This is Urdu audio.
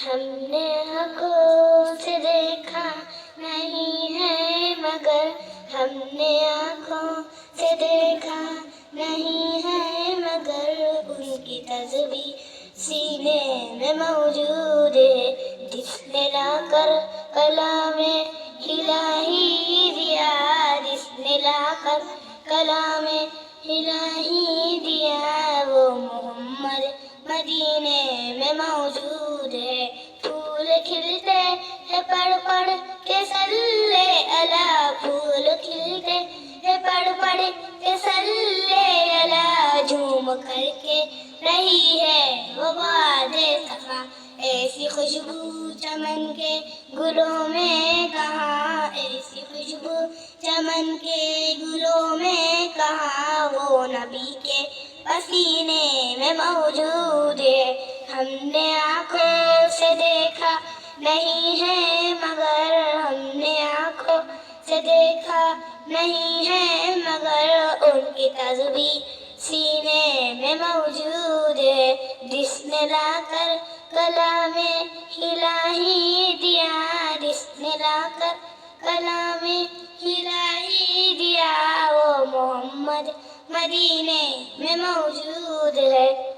ہم نے آنکھوں سے دیکھا نہیں ہے مگر، ہم نے آنکھوں سے دیکھا نہیں ہے مگر، ان کی تصویر سینے میں موجود ہے، جس نے لا کر کلام الہی دیا، جس نے لا کر کلام الہی دیا، وہ محمد مدینے میں موجود ہے۔ پھول کھلتے ہیں پڑھ پڑھ کے صلی علی، پھول کھلتے ہیں پڑھ پڑھ کے صلی علی، جھوم کر کے رہی ہے وہ باد صفا، ایسی خوشبو چمن کے گلوں میں کہاں، ایسی خوشبو چمن کے گلوں میں کہاں، وہ نبی کے پسینے میں موجود ہے۔ ہم نے آنکھوں سے دیکھا نہیں ہے مگر، ہم نے آنکھوں سے دیکھا نہیں ہے مگر، ان کی تصویر سینے میں موجود ہے، جس نے لا کر کلام الہی دیا، جس نے لا کر کلام الہی دیا، وہ محمد مدینے میں موجود ہے۔